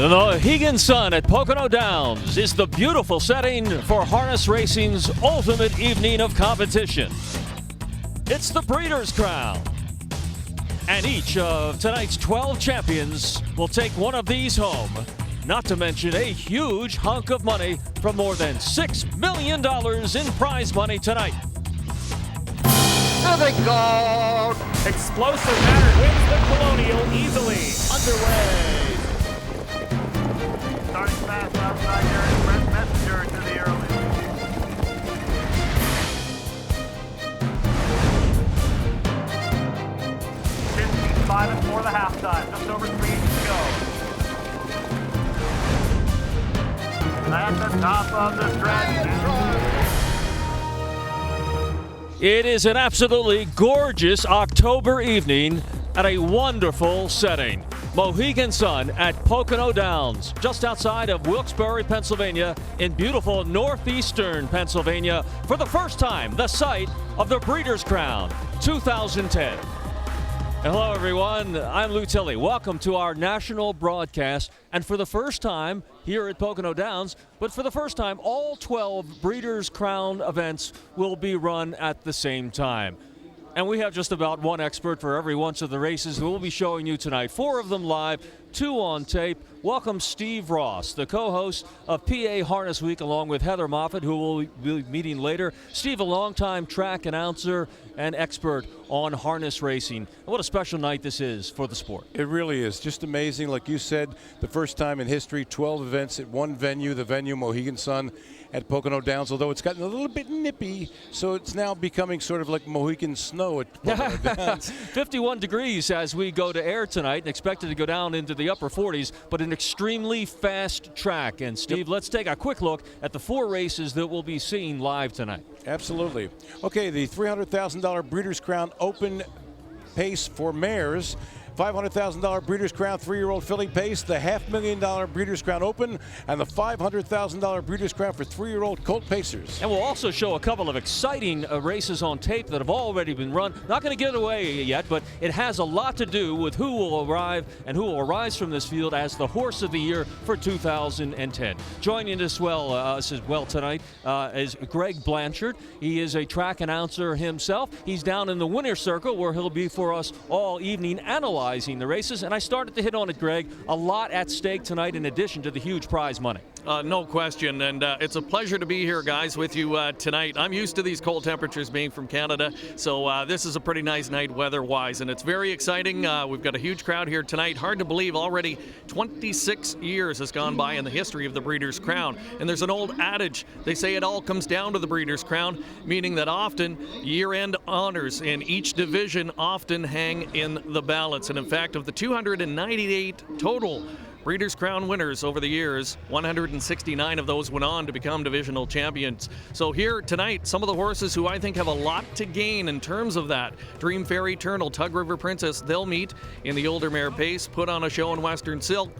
The Mohegan Sun at Pocono Downs is the beautiful setting for harness racing's ultimate evening of competition. It's the Breeders' Crown. And each of tonight's 12 champions will take one of these home, not to mention a huge hunk of money from more than $6 million in prize money tonight. There they go! Explosive Mare wins the Colonial easily. Underway! Starting fast outside there is Brent Messenger to the early. 15-5 before the halftime. Just over 3 to go. At the top of the stretch. It is an absolutely gorgeous October evening at a wonderful setting. Mohegan Sun at Pocono Downs, just outside of Wilkes-Barre, Pennsylvania, in beautiful northeastern Pennsylvania, for the first time, the site of the Breeders' Crown 2010. And hello, everyone. I'm Lou Tilley. Welcome to our national broadcast. And for the first time here at Pocono Downs, but for the first time, all 12 Breeders' Crown events will be run at the same time. And we have just about one expert for every one of the races who we'll be showing you tonight. 4 of them live, 2 on tape. Welcome Steve Ross, the co-host of PA Harness Week, along with Heather Moffat, who we'll be meeting later. Steve, a longtime track announcer and expert on harness racing. What a special night this is for the sport. It really is. Just amazing. Like you said, the first time in history, 12 events at one venue, the venue Mohegan Sun at Pocono Downs, although it's gotten a little bit nippy, so it's now becoming sort of like Mohegan snow at Pocono Downs. 51 degrees as we go to air tonight, and expected to go down into the upper 40s, but an extremely fast track. And Steve, let's take a quick look at the 4 races that we'll be seeing live tonight. Absolutely. Okay, the $300,000 Breeders' Crown Open Pace for mares. $500,000 Breeders' Crown 3-year-old filly pace, the $500,000 Breeders' Crown Open, and the $500,000 Breeders' Crown for 3-year-old colt pacers. And we'll also show a couple of exciting races on tape that have already been run. Not going to give it away yet, but it has a lot to do with who will arrive and who will arise from this field as the horse of the year for 2010. Joining us as well tonight is Greg Blanchard. He is a track announcer himself. He's down in the winner's circle where he'll be for us all evening analyzing the races. And I started to hit on it, Greg. A lot at stake tonight in addition to the huge prize money. No question, and it's a pleasure to be here, guys, with you tonight. I'm used to these cold temperatures being from Canada, so this is a pretty nice night weather-wise, and it's very exciting. We've got a huge crowd here tonight. Hard to believe already 26 years has gone by in the history of the Breeders' Crown, and there's an old adage. They say it all comes down to the Breeders' Crown, meaning that often year-end honors in each division often hang in the balance, and in fact, of the 298 total Breeders' Crown winners over the years, 169 of those went on to become divisional champions. So here tonight, some of the horses who I think have a lot to gain in terms of that. Dreamfair Eternal, Tug River Princess, they'll meet in the older mare pace, put on a show in Western Silk.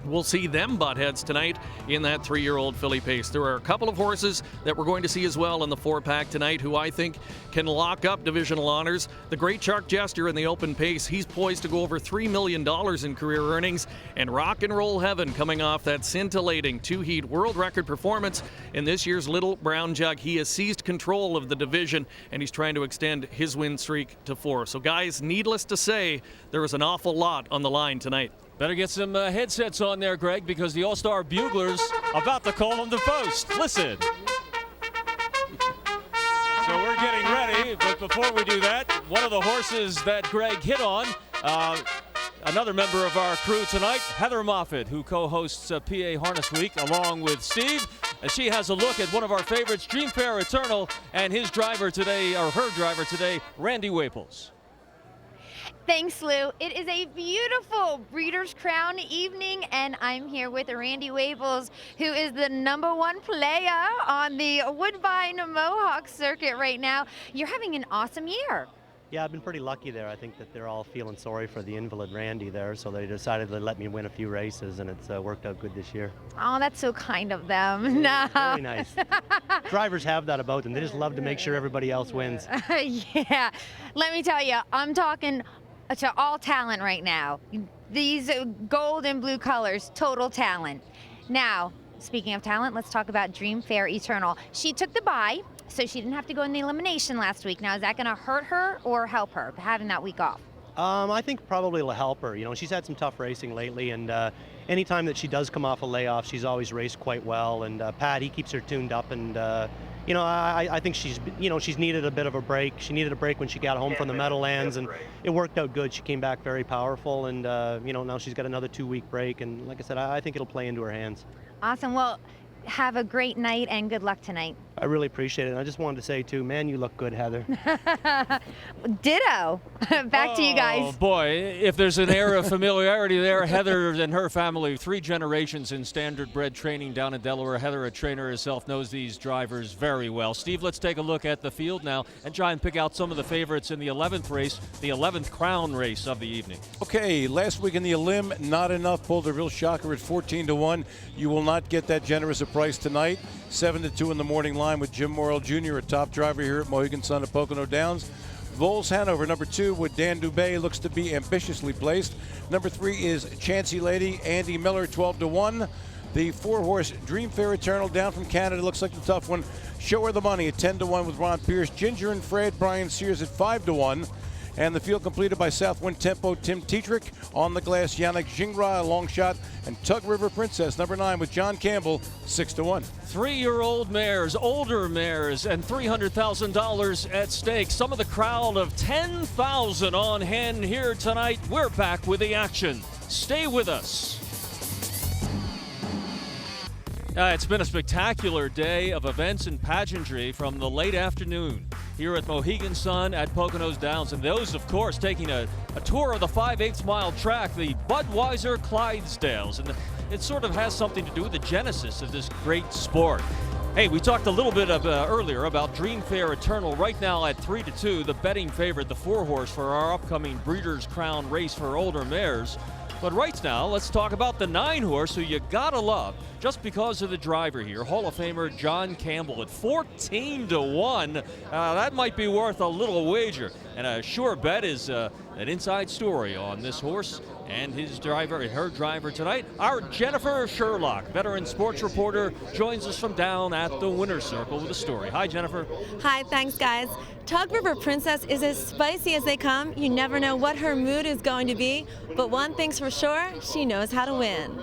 We'll see them butt heads tonight in that 3-year-old filly pace. There are a couple of horses that we're going to see as well in the 4-pack tonight who I think can lock up divisional honors. The Great Shark Jester in the open pace, he's poised to go over $3 million in career earnings. And Rock and Roll Heaven coming off that scintillating 2-heat world record performance in this year's Little Brown Jug. He has seized control of the division and he's trying to extend his win streak to 4. So guys, needless to say, there is an awful lot on the line tonight. Better get some headsets on there, Greg, because the All-Star Buglers about to call on the post. Listen. So we're getting ready, but before we do that, one of the horses that Greg hit on, another member of our crew tonight, Heather Moffat, who co-hosts PA Harness Week along with Steve, as she has a look at one of our favorites, Dreamfair Eternal, and his driver today, or her driver today, Randy Waples. Thanks, Lou. It is a beautiful Breeders' Crown evening, and I'm here with Randy Waples, who is the #1 player on the Woodbine Mohawk circuit right now. You're having an awesome year. Yeah, I've been pretty lucky there. I think that they're all feeling sorry for the invalid Randy there, so they decided to let me win a few races, and it's worked out good this year. Oh, that's so kind of them. No. Very nice. Drivers have that about them. They just love to make sure everybody else wins. Yeah. Let me tell you, I'm talking to all talent right now. These gold and blue colors, total talent. Now, speaking of talent, let's talk about Dreamfair Eternal. She took the bye, so she didn't have to go in the elimination last week. Now, is that going to hurt her or help her, having that week off? I think probably it'll help her. You know, she's had some tough racing lately, and anytime that she does come off a layoff, she's always raced quite well. And Pat, he keeps her tuned up, and you know, I think she's needed a bit of a break. She needed a break when she got home from the Meadowlands, and it worked out good. She came back very powerful, and you know, now she's got another 2-week break. And like I said, I think it'll play into her hands. Awesome. Well, have a great night and good luck tonight. I really appreciate it. And I just wanted to say, too, man, you look good, Heather. Ditto. Back to you guys. Oh, boy, if there's an air of familiarity there, Heather and her family, 3 generations in standard bred training down in Delaware. Heather, a trainer herself, knows these drivers very well. Steve, let's take a look at the field now and try and pick out some of the favorites in the 11th race, the 11th crown race of the evening. Okay, last week in the Elim, not enough. Pulled a real shocker at 14-1. You will not get that generous a price tonight. 7-2 in the morning line with Jim Morrill Jr., a top driver here at Mohegan Sun at Pocono Downs. Vols Hanover, number 2 with Dan Dubé, looks to be ambitiously placed. Number 3 is Chancy Lady, Andy Miller, 12-1. The 4-horse Dreamfair Eternal down from Canada, looks like the tough one. Show Her the Money at 10-1 with Ron Pierce. Ginger and Fred, Brian Sears at 5-1. And the field completed by Southwind Tempo, Tim Tetrick. On the glass, Yannick Gingras, a long shot. And Tug River Princess, number 9 with John Campbell, 6-1. 3-year-old mares, older mares, and $300,000 at stake. Some of the crowd of 10,000 on hand here tonight. We're back with the action. Stay with us. It's been a spectacular day of events and pageantry from the late afternoon here at Mohegan Sun at Pocono's Downs. And those, of course, taking a tour of the 5/8 mile track, the Budweiser Clydesdales. And it sort of has something to do with the genesis of this great sport. Hey, we talked a little bit earlier about Dreamfair Eternal. Right now at 3-2, the betting favorite, the 4-horse for our upcoming Breeders' Crown race for older mares. But right now, let's talk about the 9-horse who you gotta love just because of the driver here, Hall of Famer John Campbell at 14-1. That might be worth a little wager. And a sure bet is an inside story on this horse and his driver, her driver tonight. Our Jennifer Sherlock, veteran sports reporter, joins us from down at the winner's circle with a story. Hi, Jennifer. Hi, thanks, guys. Tug River Princess is as spicy as they come. You never know what her mood is going to be, but one thing's for sure, she knows how to win.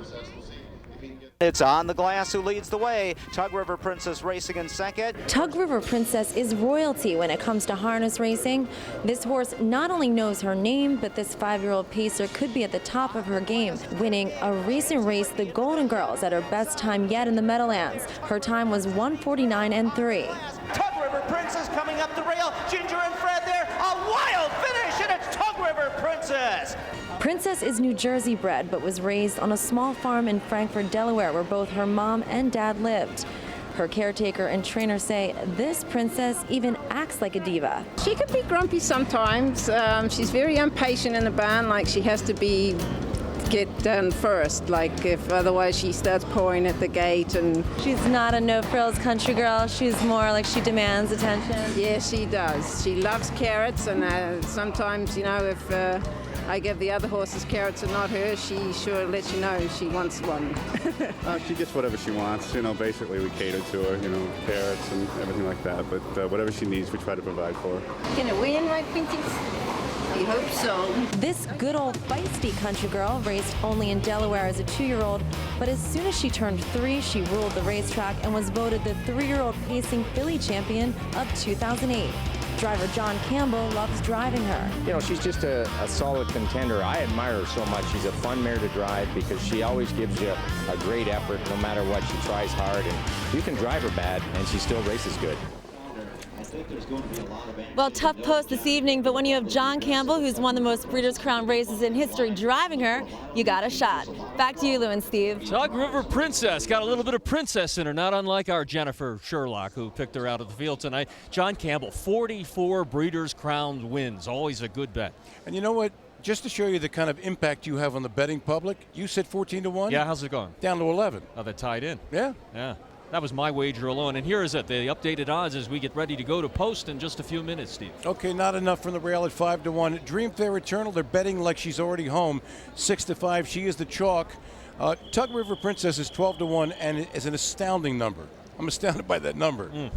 It's On the Glass who leads the way. Tug River Princess racing in second. Tug River Princess is royalty when it comes to harness racing. This horse not only knows her name, but this 5-year-old pacer could be at the top of her game, winning a recent race, the Golden Girls, at her best time yet in the Meadowlands. Her time was 1:49.3. Tug River Princess coming up the rail. Ginger and Fred there. A wild finish, and it's Tug River Princess. Princess is New Jersey bred, but was raised on a small farm in Frankfort, Delaware, where both her mom and dad lived. Her caretaker and trainer say this princess even acts like a diva. She could be grumpy sometimes. She's very impatient in the barn, like she has to get done first, like if otherwise she starts pawing at the gate. And she's not a no-frills country girl. She's more like she demands attention. Yes, she does. She loves carrots, and sometimes, you know, if I give the other horses carrots and not her, she sure lets you know she wants one. She gets whatever she wants. You know, basically we cater to her, you know, carrots and everything like that. But whatever she needs, we try to provide for her. Can it win, my princess? I hope so. This good old feisty country girl raced only in Delaware as a 2-year-old, but as soon as she turned 3, she ruled the racetrack and was voted the 3-year-old pacing filly champion of 2008. Driver John Campbell loves driving her. You know, she's just a solid contender. I admire her so much. She's a fun mare to drive because she always gives you a great effort no matter what. She tries hard, and you can drive her bad, and she still races good. Well, tough post this evening, but when you have John Campbell, who's won the most Breeders' Crown races in history, driving her, you got a shot. Back to you, Lou and Steve. Tug River Princess got a little bit of princess in her, not unlike our Jennifer Sherlock, who picked her out of the field tonight. John Campbell, 44 Breeders' Crown wins, always a good bet. And you know what? Just to show you the kind of impact you have on the betting public, you said 14-1? Yeah, how's it going? Down to 11. Oh, they tied in. Yeah. Yeah. That was my wager alone. And here is it, the updated odds as we get ready to go to post in just a few minutes, Steve. Okay, not enough from the rail at 5-1. Dreamfair Eternal, they're betting like she's already home, 6-5. She is the chalk. Tug River Princess is 12-1 and is an astounding number. I'm astounded by that number.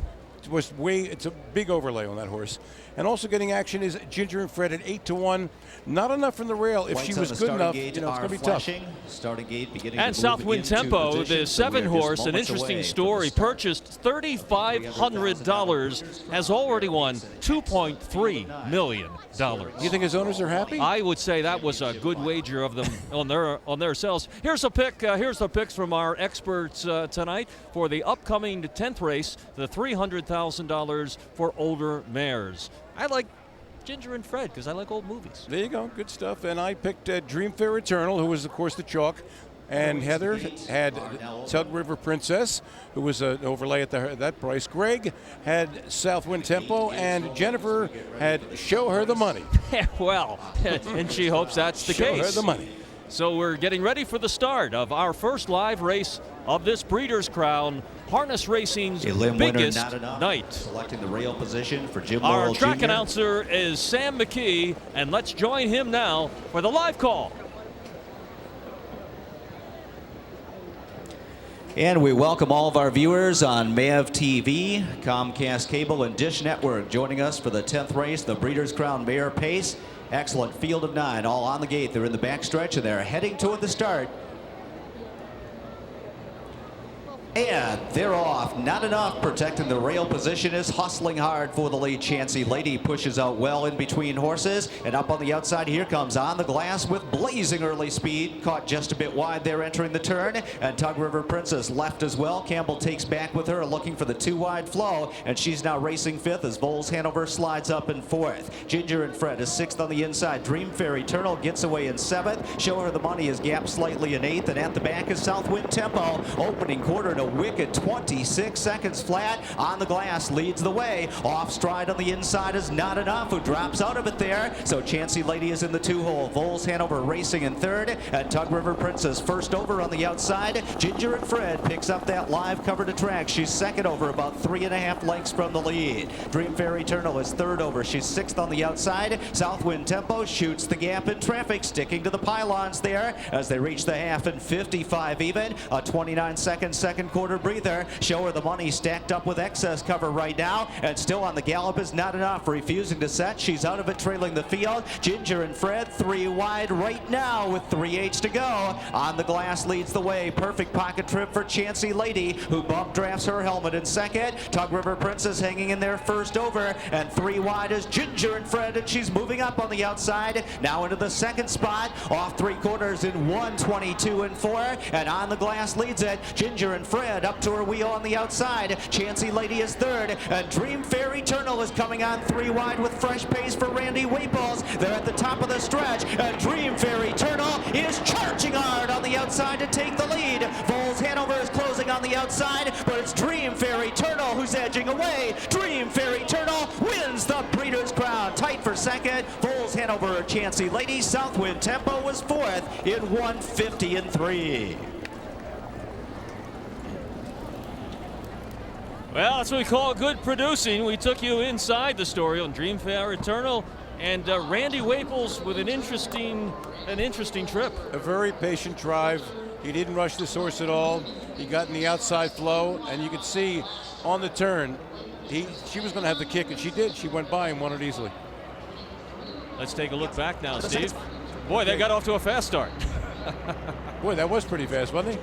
It's a big overlay on that horse. And also getting action is Ginger and Fred at 8-1. Not enough from the rail. If she was good enough, it's going to be tough. Starting gate beginning and Southwind Tempo, the 7-horse, an interesting story, purchased $3,500, has already won $2.3 million. You think his owners are happy? I would say that was a good wager of them on their sales. Here's a pick. Here's the picks from our experts tonight for the upcoming 10th race, the $300,000 for older mares. I like Ginger and Fred because I like old movies. There you go, good stuff. And I picked Dreamfair Eternal, who was, of course, the chalk. And Heather had Tug River Princess, who was an overlay at that price. Greg had Southwind Tempo, and Jennifer had Show Her the Money. Well, and she hopes that's the case. Show Her the Money. So we're getting ready for the start of our first live race of this Breeders' Crown, harness racing's biggest night. Selecting the rail position for Jim Our Laurel track Jr. announcer is Sam McKee, and let's join him now for the live call. And we welcome all of our viewers on MAV TV, Comcast Cable, and Dish Network joining us for the 10th race, the Breeders' Crown Mare Pace. Excellent field of 9, all on the gate. They're in the backstretch, and they're heading toward the start. And they're off. Not enough. Protecting the rail position is hustling hard for the lead. Chancy Lady pushes out well in between horses. And up on the outside here comes On the Glass with blazing early speed. Caught just a bit wide there entering the turn. And Tug River Princess left as well. Campbell takes back with her, looking for the 2-wide flow. And she's now racing 5th as Voles Hanover slides up in 4th. Ginger and Fred is 6th on the inside. Dreamfair Eternal gets away in 7th. Show Her the Money is gapped slightly in 8th. And at the back is Southwind Tempo. Opening quarter to wicked 26 seconds flat. On the Glass leads the way. Off stride on the inside is Not Enough, who drops out of it there. So Chancy Lady is in the 2-hole. Voles Hanover racing in 3rd. And Tug River Princess first over on the outside. Ginger and Fred picks up that live cover to track. She's 2nd over, about 3.5 lengths from the lead. Dreamfair Eternal is 3rd over. She's 6th on the outside. Southwind Tempo shoots the gap in traffic, sticking to the pylons there as they reach the half and 55 even. A 29-second second quarter breather. Show Her the Money stacked up with excess cover right now, and still on the gallop is Not Enough, refusing to set. She's out of it, trailing the field. Ginger and Fred 3 wide right now with 3/8 to go. On the Glass leads the way. Perfect pocket trip for Chancy Lady, who bump drafts her helmet in 2nd. Tug River Princess hanging in there first over, and 3 wide is Ginger and Fred, and she's moving up on the outside. Now into the 2nd spot, off 3 quarters in 1:22 and 4, and On the Glass leads it. Ginger and Fred up to her wheel on the outside. Chancy Lady is 3rd, and Dreamfair Eternal is coming on 3 wide with fresh pace for Randy Waples. They're at the top of the stretch, and Dreamfair Eternal is charging hard on the outside to take the lead. Voles Hanover is closing on the outside, but it's Dreamfair Eternal who's edging away. Dreamfair Eternal wins the Breeders' Crown. Tight for 2nd. Voles Hanover, Chancy Lady. Southwind Tempo was 4th in 1:50 and 3. Well, that's what we call good producing. We took you inside the story on Dreamfair Eternal, and Randy Waples with an interesting trip. A very patient drive. He didn't rush this horse at all. He got in the outside flow, and you could see on the turn, she was going to have the kick, and she did. She went by and won it easily. Let's take a look back now, Steve. Boy, they got off to a fast start. Boy, that was pretty fast, wasn't he?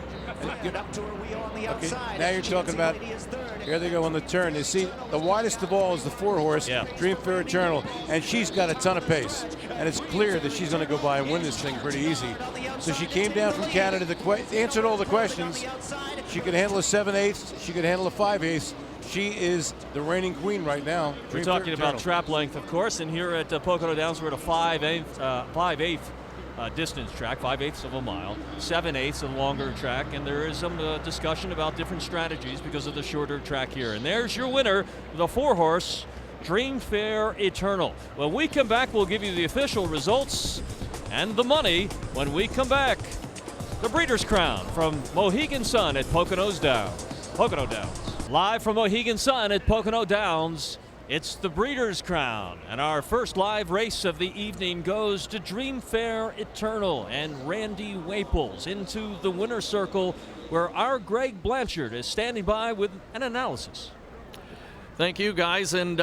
Okay, now you're talking about, here they go on the turn. You see, the widest of all is the 4-horse, Dreamfair Eternal, and she's got a ton of pace. And it's clear that she's going to go by and win this thing pretty easy. So she came down from Canada, answered all the questions. She could handle a 7/8, she could handle a 5/8. She is the reigning queen right now. We're talking about trap length, of course, and here at Pocono Downs, we're at a 5/8 distance track, 5/8 of a mile, 7/8 a longer track, and there is some discussion about different strategies because of the shorter track here. And there's your winner, the 4-horse, Dreamfair Eternal. When we come back, we'll give you the official results and the money when we come back. The Breeders' Crown from Mohegan Sun at Pocono's Downs. Pocono Downs. Live from Mohegan Sun at Pocono Downs, it's the Breeders' Crown. And our first live race of the evening goes to Dreamfair Eternal and Randy Waples into the winner's circle, where our Greg Blanchard is standing by with an analysis. Thank you, guys. And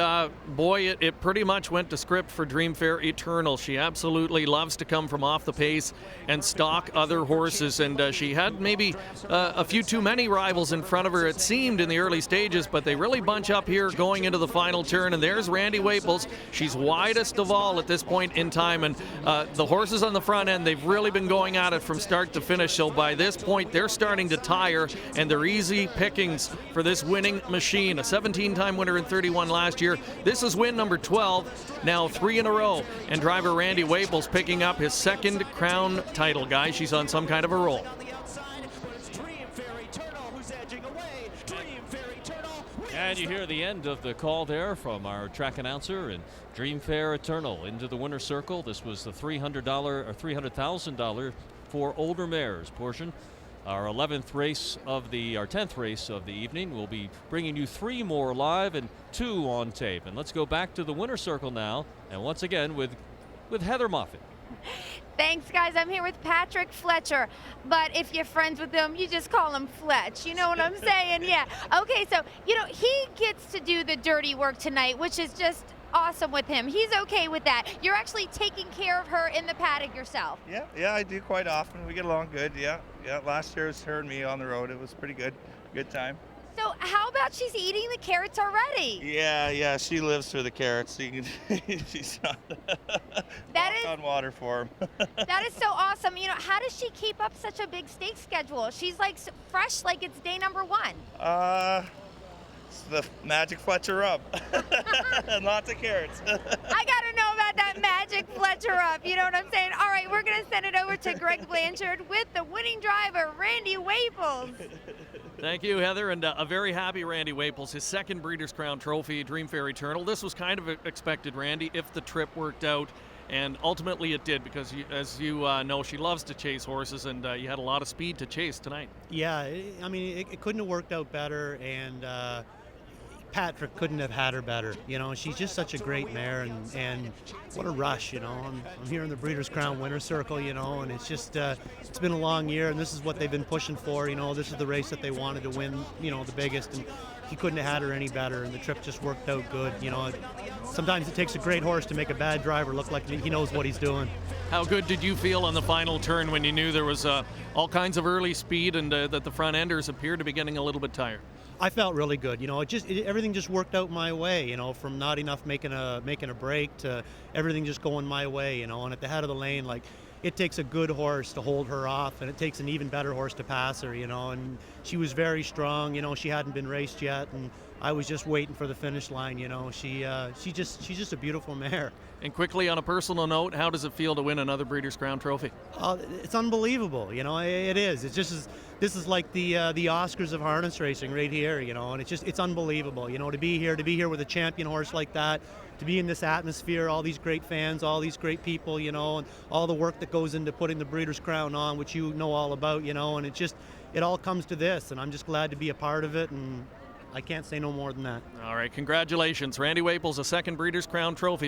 boy, it pretty much went to script for Dreamfair Eternal. She absolutely loves to come from off the pace and stalk other horses. And she had maybe a few too many rivals in front of her, it seemed, in the early stages. But they really bunch up here going into the final turn. And there's Randy Waples. She's widest of all at this point in time. And the horses on the front end, they've really been going at it from start to finish. So by this point, they're starting to tire. And they're easy pickings for this winning machine. A 17-time winner in 31 last year. This is win number 12, now 3 in a row. And driver Randy Waples picking up his second crown title, guys. She's on some kind of a roll. And you hear the end of the call there from our track announcer, and Dreamfair Eternal into the winner's circle. This was the $300 or $300,000 for older mares portion. Our 10th race of the evening. We'll be bringing you 3 more live and 2 on tape. And let's go back to the winner's circle now, and once again with Heather Moffett. Thanks, guys. I'm here with Patrick Fletcher, but if you're friends with him, you just call him Fletch. You know what I'm saying? Yeah. Okay, so, he gets to do the dirty work tonight, which is just awesome with him. He's okay with that. You're actually taking care of her in the paddock yourself. Yeah, I do quite often. We get along good, yeah. Last year it was her and me on the road. It was pretty good. Good time. So how about she's eating the carrots already? Yeah, she lives through the carrots. So she's not on water for him. That is so awesome. How does she keep up such a big stake schedule? She's like fresh, like it's day number 1. It's the magic Fletcher rub. And lots of carrots. I gotta know about that magic Fletcher rub. You know what I'm saying? All right, we're gonna send it over to Greg Blanchard with the winning driver, Randy Waples. Thank you, Heather, and a very happy Randy Waples, his second Breeders' Crown Trophy, Dreamfair Eternal. This was kind of expected, Randy, if the trip worked out, and ultimately it did, because as you know, she loves to chase horses, and you had a lot of speed to chase tonight. Yeah, it couldn't have worked out better, and Patrick couldn't have had her better. She's just such a great mare, and what a rush. I'm here in the Breeders' Crown winner's circle, and it's just it's been a long year, and this is what they've been pushing for. This is the race that they wanted to win, the biggest, and he couldn't have had her any better, and the trip just worked out good. Sometimes it takes a great horse to make a bad driver look like he knows what he's doing. How good did you feel on the final turn when you knew there was all kinds of early speed and that the front enders appeared to be getting a little bit tired? I felt really good. Everything just worked out my way. From not enough making a break to everything just going my way. And at the head of the lane, it takes a good horse to hold her off, and it takes an even better horse to pass her. And she was very strong. She hadn't been raced yet, and I was just waiting for the finish line. She's just a beautiful mare. And quickly, on a personal note, how does it feel to win another Breeders' Crown Trophy? It's unbelievable. It is. This is like the Oscars of harness racing right here. And it's unbelievable. To be here with a champion horse like that, to be in this atmosphere, all these great fans, all these great people, and all the work that goes into putting the Breeders' Crown on, which you know all about, and it all comes to this, and I'm just glad to be a part of it, and I can't say no more than that. All right, congratulations. Randy Waples, a second Breeders' Crown Trophy.